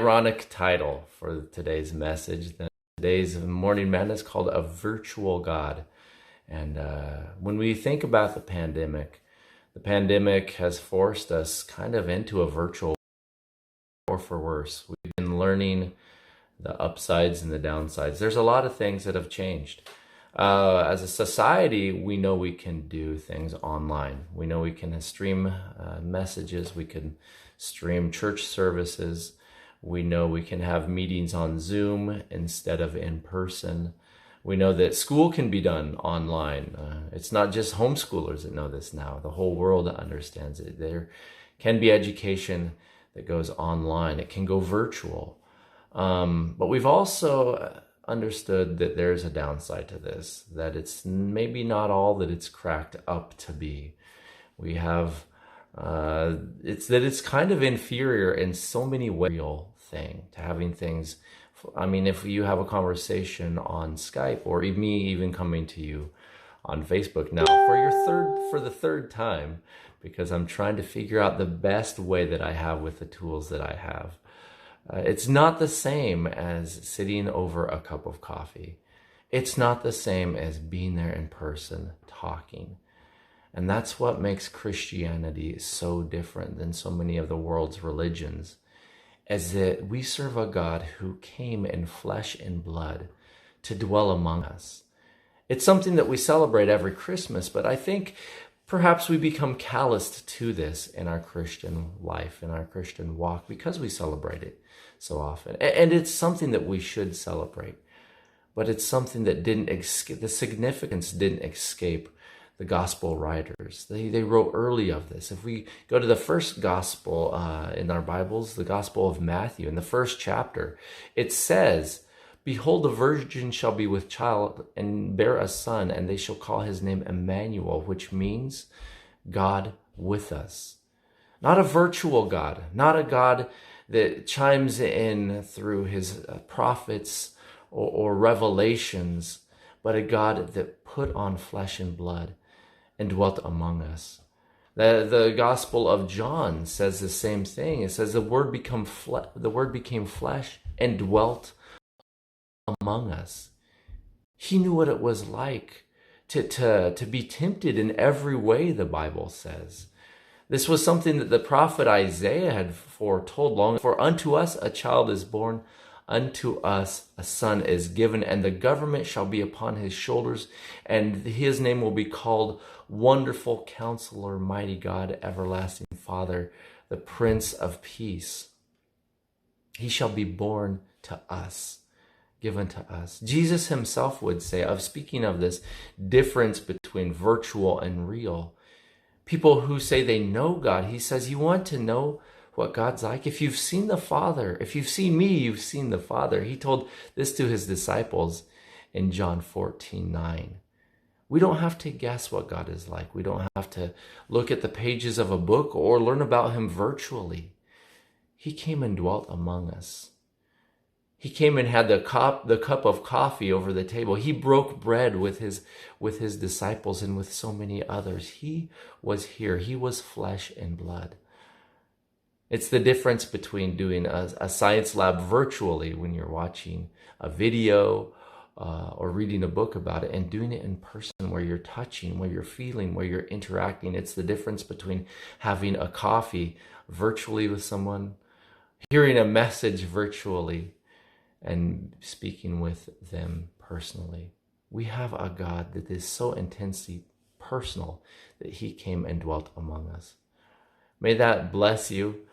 ironic title for today's message. Today's morning manna is called A Virtual God. And when we think about the pandemic has forced us kind of into a virtual, or for worse. We've been learning the upsides and the downsides. There's a lot of things that have changed. As a society, we know we can do things online. We know we can stream messages. We can stream church services. We know we can have meetings on Zoom instead of in person. We know that school can be done online. It's not just homeschoolers that know this now. The whole world understands it. There can be education that goes online. It can go virtual. But we've also understood that there's a downside to this, that it's maybe not all that it's cracked up to be. We have, it's kind of inferior in so many ways, real thing to having things. I mean, if you have a conversation on Skype, or me even coming to you on Facebook now for the third time, because I'm trying to figure out the best way that I have with the tools that I have. It's not the same as sitting over a cup of coffee. It's not the same as being there in person talking. And that's what makes Christianity so different than so many of the world's religions, is that we serve a God who came in flesh and blood to dwell among us. It's something that we celebrate every Christmas, but I think perhaps we become calloused to this in our Christian life, in our Christian walk, because we celebrate it so often. And it's something that we should celebrate, but it's something that didn't escape, the significance didn't escape the gospel writers. They wrote early of this. If we go to the first gospel in our Bibles, the Gospel of Matthew, in the first chapter, it says, "Behold, the virgin shall be with child and bear a son, and they shall call his name Emmanuel," which means God with us. Not a virtual God, not a God that chimes in through his prophets or revelations, but a God that put on flesh and blood and dwelt among us. The Gospel of John says the same thing. It says the Word became flesh and dwelt among us. He knew what it was like to be tempted in every way, the Bible says. This was something that the prophet Isaiah had foretold long. "For unto us a child is born, unto us a son is given, and the government shall be upon his shoulders, and his name will be called Wonderful Counselor, Mighty God, Everlasting Father, the Prince of Peace. He shall be born to us, given to us." Jesus himself would say, speaking of this difference between virtual and real, people who say they know God, he says, "You want to know what God's like? If you've seen the Father, if you've seen me, you've seen the Father." He told this to his disciples in John 14:9. We don't have to guess what God is like. We don't have to look at the pages of a book or learn about him virtually. He came and dwelt among us. He came and had the cup of coffee over the table. He broke bread with his disciples and with so many others. He was here. He was flesh and blood. It's the difference between doing a science lab virtually when you're watching a video or reading a book about it, and doing it in person where you're touching, where you're feeling, where you're interacting. It's the difference between having a coffee virtually with someone, hearing a message virtually, and speaking with them personally. We have a God that is so intensely personal that he came and dwelt among us. May that bless you.